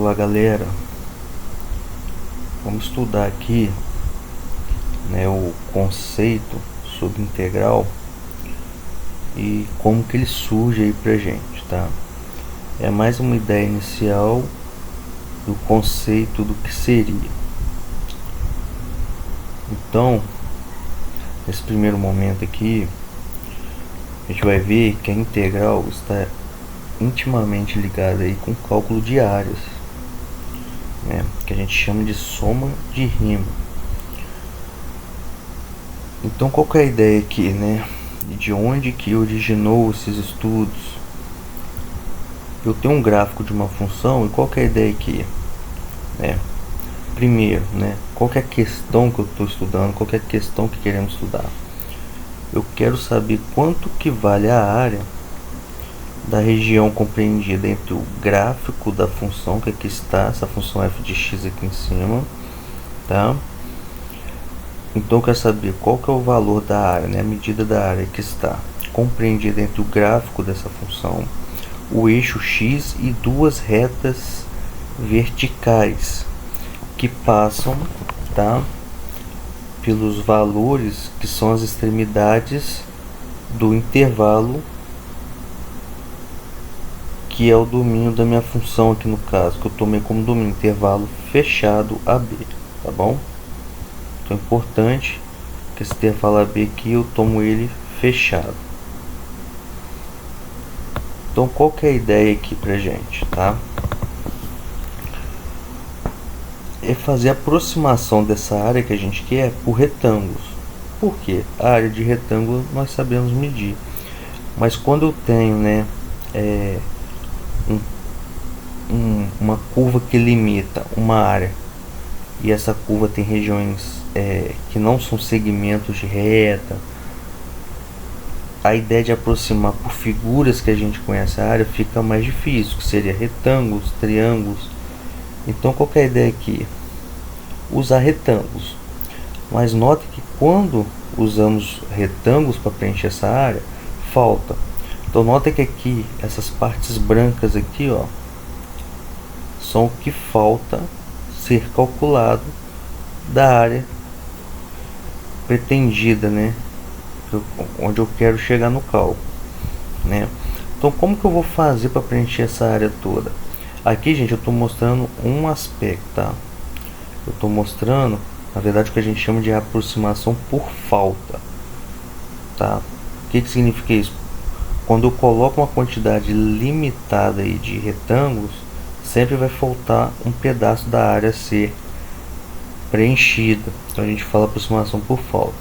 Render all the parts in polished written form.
Olá galera, vamos estudar aqui, o conceito sobre integral e como que ele surge aí pra gente, tá? É mais uma ideia inicial do conceito do que seria. Então, nesse primeiro momento aqui, a gente vai ver que a integral está intimamente ligada aí com o cálculo de áreas, que a gente chama de soma de Riemann. Então, qual que é a ideia aqui, de onde que originou esses estudos? Eu tenho um gráfico de uma função e qual que é a ideia aqui? Primeiro, qual que é a questão que eu estou estudando, qual que é a questão que queremos estudar? Eu quero saber quanto que vale a área da região compreendida entre o gráfico da função, que aqui está, essa função f de x aqui em cima, tá? Então eu quero saber qual que é o valor da área, a medida da área que está compreendida entre o gráfico dessa função, o eixo x e duas retas verticais que passam, tá, pelos valores que são as extremidades do intervalo, que é o domínio da minha função aqui no caso, que eu tomei como domínio intervalo fechado AB, tá bom? Então é importante que esse intervalo AB aqui eu tomo ele fechado. Então qual que é a ideia aqui pra gente, tá? É fazer a aproximação dessa área que a gente quer por retângulos. Por quê? A área de retângulo nós sabemos medir. Mas quando eu tenho uma curva que limita uma área e essa curva tem regiões que não são segmentos de reta, a ideia de aproximar por figuras que a gente conhece a área fica mais difícil, que seria retângulos, triângulos. Então qual que é a ideia aqui? Usar retângulos. Mas note que quando usamos retângulos para preencher essa área, falta. Então nota que aqui, essas partes brancas aqui, ó, são o que falta ser calculado da área pretendida, onde eu quero chegar no cálculo, Então como que eu vou fazer para preencher essa área toda? Aqui, gente, eu estou mostrando um aspecto, tá? Eu estou mostrando, na verdade, o que a gente chama de aproximação por falta, tá? O que significa isso? Quando eu coloco uma quantidade limitada aí de retângulos, sempre vai faltar um pedaço da área a ser preenchida. Então a gente fala aproximação por falta.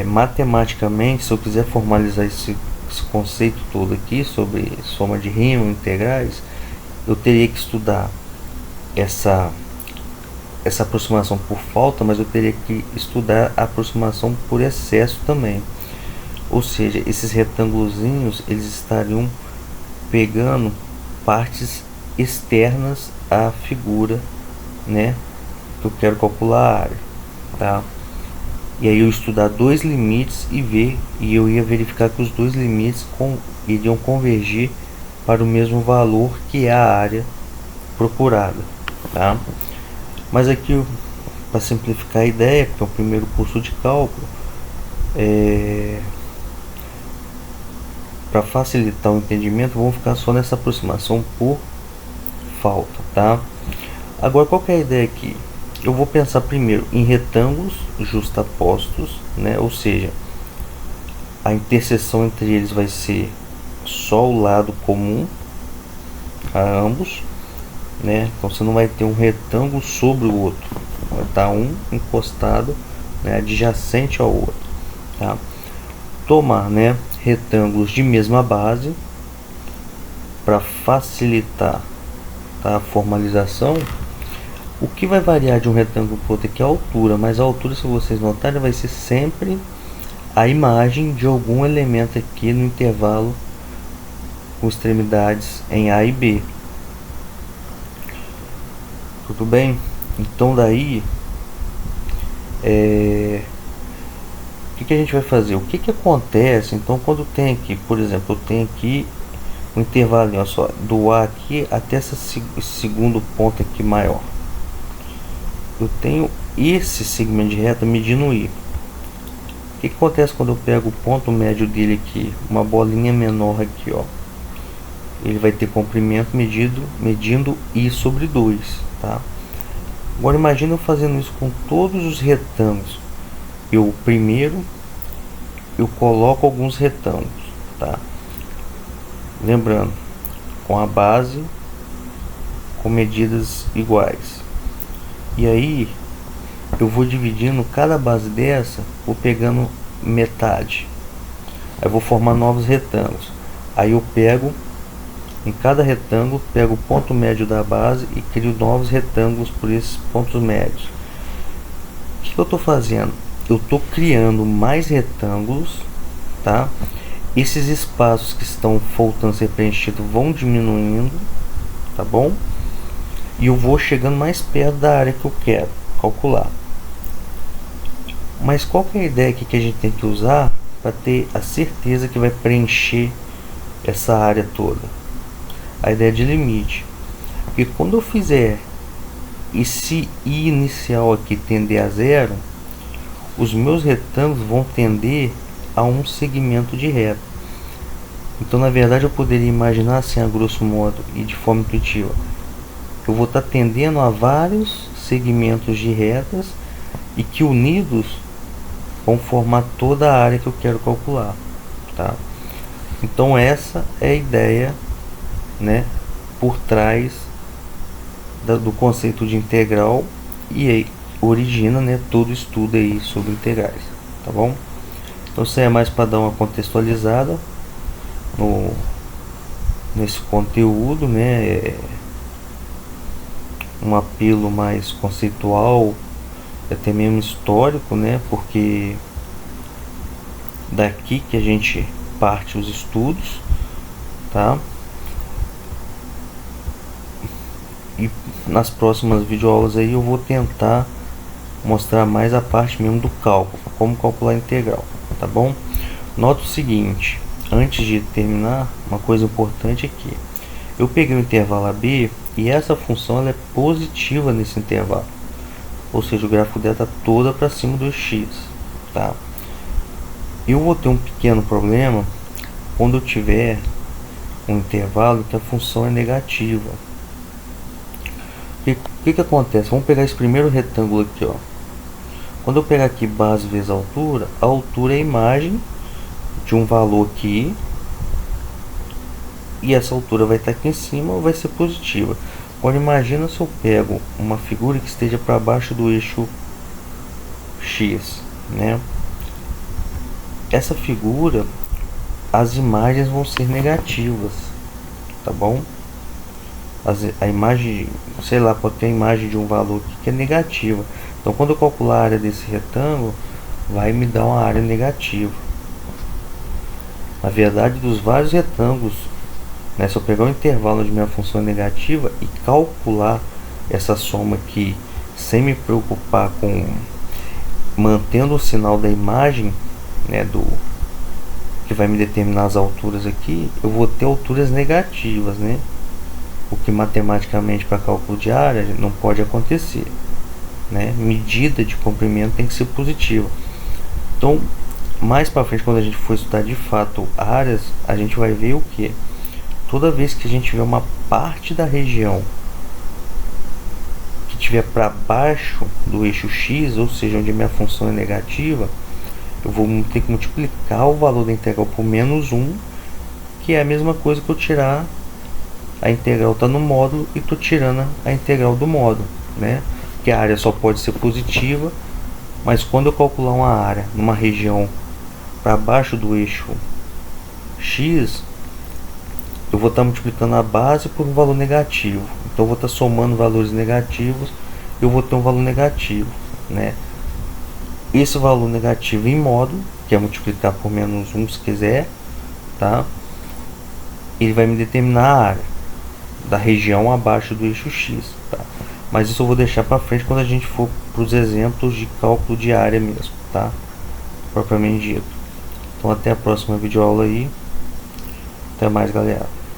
Matematicamente, se eu quiser formalizar esse conceito todo aqui sobre soma de Riemann, integrais, eu teria que estudar essa aproximação por falta, mas eu teria que estudar a aproximação por excesso também. Ou seja, esses retângulozinhos eles estariam pegando partes externas à figura, que eu quero calcular a área, tá? E aí eu estudar dois limites e eu ia verificar que os dois limites iriam convergir para o mesmo valor que é a área procurada, tá? Mas aqui, para simplificar a ideia, que é o primeiro curso de cálculo, para facilitar o entendimento, vamos ficar só nessa aproximação por falta, tá? Agora, qual que é a ideia aqui? Eu vou pensar primeiro em retângulos justapostos, ou seja, a interseção entre eles vai ser só o lado comum a ambos, Então você não vai ter um retângulo sobre o outro, vai estar um encostado, adjacente ao outro, tá? Tomar, retângulos de mesma base para facilitar, tá, a formalização. O que vai variar de um retângulo para outro aqui é a altura, mas a altura, se vocês notarem, vai ser sempre a imagem de algum elemento aqui no intervalo com extremidades em A e B. Tudo bem? Então daí o que a gente vai fazer? O que acontece então quando tem aqui, por exemplo, eu tenho aqui o intervalo, olha só, do A aqui até esse segundo ponto aqui maior. Eu tenho esse segmento de reta medindo I. O que acontece quando eu pego o ponto médio dele aqui, uma bolinha menor aqui, ó? Ele vai ter comprimento medindo I sobre 2, tá? Agora imagina eu fazendo isso com todos os retângulos. Primeiro eu coloco alguns retângulos, tá? Lembrando, com a base com medidas iguais. E aí eu vou dividindo cada base dessa, vou pegando metade. Aí vou formar novos retângulos. Aí eu pego em cada retângulo, pego o ponto médio da base e crio novos retângulos por esses pontos médios. O que eu estou fazendo? Eu estou criando mais retângulos, tá? Esses espaços que estão faltando ser preenchidos vão diminuindo, tá bom? E eu vou chegando mais perto da área que eu quero calcular. Mas qual que é a ideia aqui que a gente tem que usar para ter a certeza que vai preencher essa área toda? A ideia de limite. Porque quando eu fizer esse I inicial aqui tender a zero, os meus retângulos vão tender a um segmento de reta. Então, na verdade, eu poderia imaginar assim, a grosso modo e de forma intuitiva, eu vou estar tendendo a vários segmentos de retas e que unidos vão formar toda a área que eu quero calcular, tá? Então essa é a ideia, né, por trás do conceito de integral, e aí origina, né, todo estudo aí sobre integrais, tá bom? Então isso é mais para dar uma contextualizada nesse conteúdo, né, um apelo mais conceitual, até mesmo histórico, né, porque daqui que a gente parte os estudos, tá? E nas próximas videoaulas aí eu vou tentar mostrar mais a parte mesmo do cálculo, como calcular a integral, tá bom? Nota o seguinte, antes de terminar, uma coisa importante aqui. Eu peguei o intervalo AB e essa função ela é positiva nesse intervalo. Ou seja, o gráfico dela está toda para cima do x, tá? Eu vou ter um pequeno problema quando eu tiver um intervalo que a função é negativa. O que acontece? Vamos pegar esse primeiro retângulo aqui, ó. Quando eu pegar aqui base vezes altura, a altura é a imagem de um valor aqui, e essa altura vai estar aqui em cima ou vai ser positiva. Agora imagina se eu pego uma figura que esteja para baixo do eixo x, né? Essa figura, as imagens vão ser negativas, tá bom? A imagem, sei lá, pode ter a imagem de um valor aqui que é negativa. Então quando eu calcular a área desse retângulo, vai me dar uma área negativa. Na verdade, dos vários retângulos, né, se eu pegar o intervalo de minha função negativa e calcular essa soma aqui sem me preocupar com mantendo o sinal da imagem, né, que vai me determinar as alturas aqui, eu vou ter alturas negativas, né? O que matematicamente para cálculo de área não pode acontecer, né? Medida de comprimento tem que ser positiva. Então, mais para frente, quando a gente for estudar de fato áreas, a gente vai ver o que? Toda vez que a gente tiver uma parte da região que estiver para baixo do eixo x, ou seja, onde a minha função é negativa, eu vou ter que multiplicar o valor da integral por menos 1, que é a mesma coisa que eu tirar a integral está no módulo e estou tirando a integral do módulo, né? Que a área só pode ser positiva, mas quando eu calcular uma área numa região para baixo do eixo x, eu vou estar multiplicando a base por um valor negativo. Então eu vou estar somando valores negativos, eu vou ter um valor negativo, né? Esse valor negativo em módulo, que é multiplicar por menos 1 se quiser, tá? Ele vai me determinar a área da região abaixo do eixo x, tá? Mas isso eu vou deixar para frente quando a gente for para os exemplos de cálculo de área mesmo, tá? Propriamente dito. Então até a próxima videoaula aí. Até mais, galera.